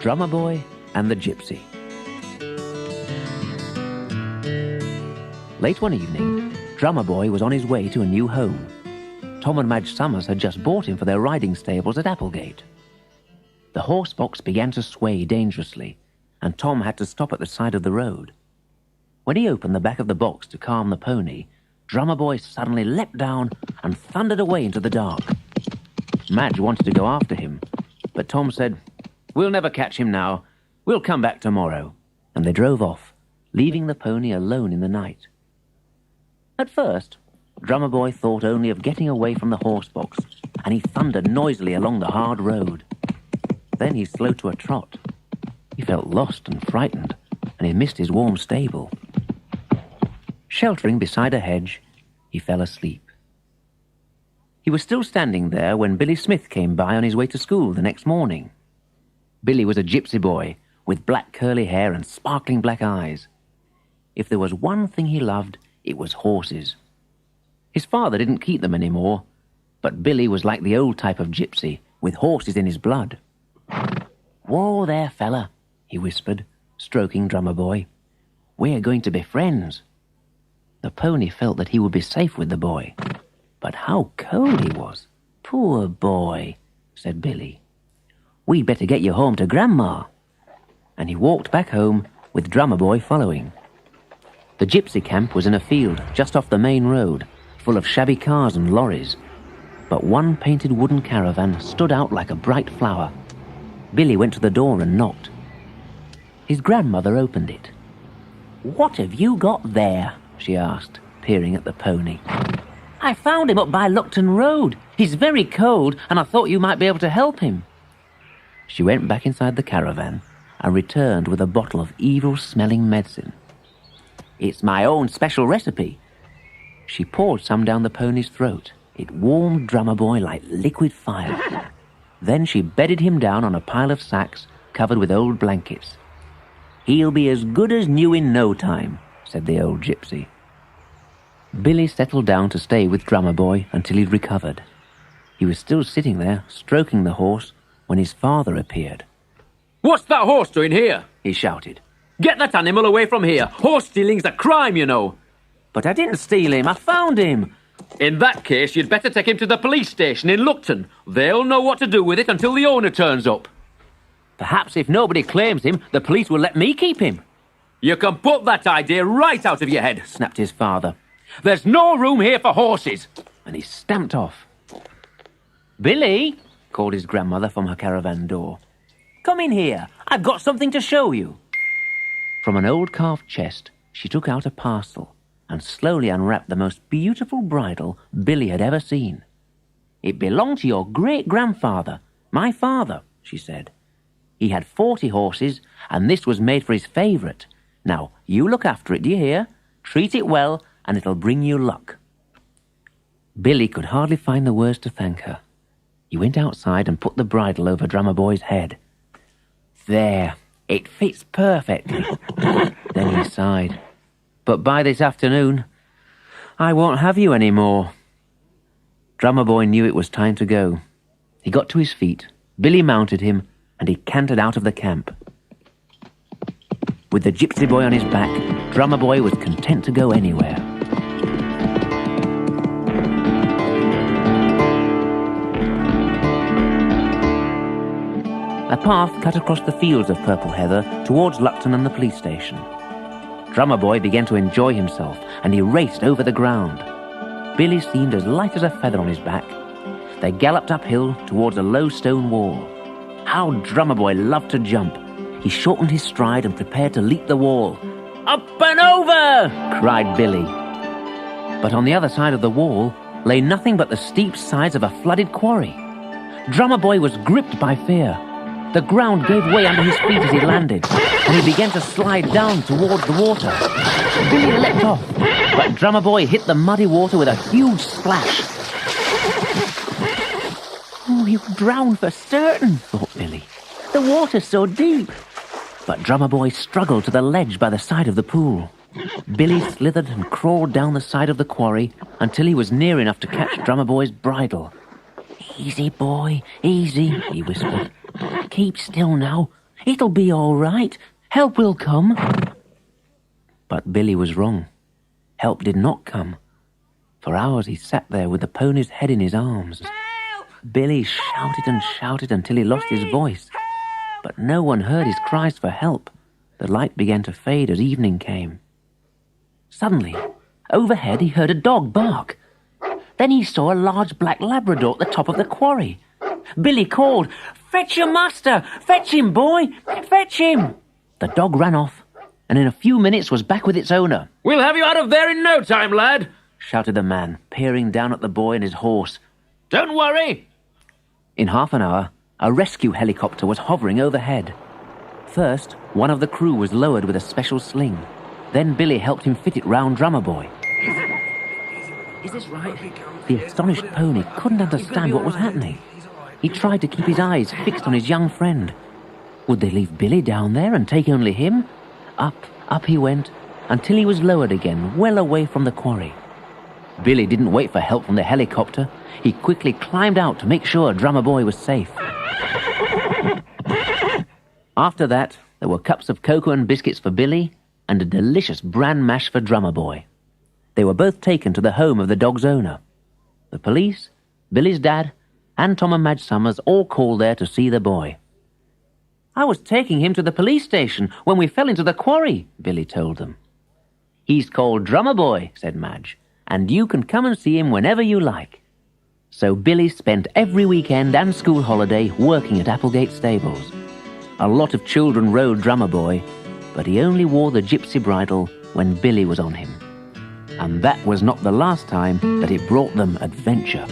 Dramaboi and the Gypsy. Late one evening, Dramaboi was on his way to a new home. Tom and Madge Summers had just bought him for their riding stables at Applegate. The horse box began to sway dangerously, and Tom had to stop at the side of the road. When he opened the back of the box to calm the pony, Dramaboi suddenly leapt down and thundered away into the dark. Madge wanted to go after him, but Tom said, "We'll never catch him now. We'll come back tomorrow." And they drove off, leaving the pony alone in the night. At first, Dramaboi thought only of getting away from the horse box, and he thundered noisily along the hard road. Then he slowed to a trot. He felt lost and frightened, and he missed his warm stable. Sheltering beside a hedge, he fell asleep. He was still standing there when Billy Smith came by on his way to school the next morning. Billy was a gypsy boy with black curly hair and sparkling black eyes. If there was one thing he loved, it was horses. His father didn't keep them anymore, but Billy was like the old type of gypsy, with horses in his blood. "Whoa there, fella," he whispered, stroking Dramaboi. "We're going to be friends." The pony felt that he would be safe with the boy. But how cold he was. "Poor boy," said Billy. "We'd better get you home to Grandma." And he walked back home with Dramaboi following. The gypsy camp was in a field just off the main road, full of shabby cars and lorries. But one painted wooden caravan stood out like a bright flower. Billy went to the door and knocked. His grandmother opened it. "What have you got there?" she asked, peering at the pony. "I found him up by Luckton Road. He's very cold, and I thought you might be able to help him." She went back inside the caravan and returned with a bottle of evil-smelling medicine. "It's my own special recipe." She poured some down the pony's throat. It warmed Dramaboi like liquid fire. Then she bedded him down on a pile of sacks covered with old blankets. "He'll be as good as new in no time," said the old gypsy. Billy settled down to stay with Dramaboi until he'd recovered. He was still sitting there, stroking the horse, when his father appeared. "What's that horse doing here?" he shouted. "Get that animal away from here. Horse stealing's a crime, you know." "But I didn't steal him. I found him." "In that case, you'd better take him to the police station in Luckton. They'll know what to do with it until the owner turns up." "Perhaps if nobody claims him, the police will let me keep him." "You can put that idea right out of your head," snapped his father. "There's no room here for horses." And he stamped off. "Billy," called his grandmother from her caravan door. "Come in here. I've got something to show you." From an old carved chest, she took out a parcel and slowly unwrapped the most beautiful bridle Billy had ever seen. "It belonged to your great-grandfather, my father," she said. "He had 40 horses, and this was made for his favourite. Now, you look after it, do you hear? Treat it well, and it'll bring you luck." Billy could hardly find the words to thank her. He went outside and put the bridle over Dramaboi's head. "There, it fits perfectly." Then he sighed. "But by this afternoon, I won't have you any more." Dramaboi knew it was time to go. He got to his feet, Billy mounted him, and he cantered out of the camp. With the gypsy boy on his back, Dramaboi was content to go anywhere. A path cut across the fields of purple heather towards Luckton and the police station. Dramaboi began to enjoy himself, and he raced over the ground. Billy seemed as light as a feather on his back. They galloped uphill towards a low stone wall. How Dramaboi loved to jump! He shortened his stride and prepared to leap the wall. "Up and over!" cried Billy. But on the other side of the wall lay nothing but the steep sides of a flooded quarry. Dramaboi was gripped by fear. The ground gave way under his feet as he landed, and he began to slide down towards the water. Billy leapt off, but Dramaboi hit the muddy water with a huge splash. "Oh, he'll drown for certain," thought Billy. "The water's so deep." But Dramaboi struggled to the ledge by the side of the pool. Billy slithered and crawled down the side of the quarry until he was near enough to catch Dramaboi's bridle. "Easy, boy, easy," he whispered. "Keep still now. It'll be all right. Help will come." But Billy was wrong. Help did not come. For hours he sat there with the pony's head in his arms. Help! Billy shouted and shouted until he lost his voice. But no one heard his cries for help. The light began to fade as evening came. Suddenly, overhead he heard a dog bark. Then he saw a large black Labrador at the top of the quarry. Billy called, "Fetch your master! Fetch him, boy! Fetch him!" The dog ran off, and in a few minutes was back with its owner. "We'll have you out of there in no time, lad," shouted the man, peering down at the boy and his horse. "Don't worry." In half an hour, a rescue helicopter was hovering overhead. First, one of the crew was lowered with a special sling. Then Billy helped him fit it round Dramaboi. Is this right? The astonished pony couldn't understand what was happening. He tried to keep his eyes fixed on his young friend. Would they leave Billy down there and take only him? Up he went, until he was lowered again, well away from the quarry. Billy didn't wait for help from the helicopter. He quickly climbed out to make sure Dramaboi was safe. After that, there were cups of cocoa and biscuits for Billy and a delicious bran mash for Dramaboi. They were both taken to the home of the dog's owner. The police, Billy's dad, and Tom and Madge Summers all called there to see the boy. "I was taking him to the police station when we fell into the quarry," Billy told them. "He's called Dramaboi," said Madge, "and you can come and see him whenever you like." So Billy spent every weekend and school holiday working at Applegate Stables. A lot of children rode Dramaboi, but he only wore the gypsy bridle when Billy was on him. And that was not the last time that it brought them adventure.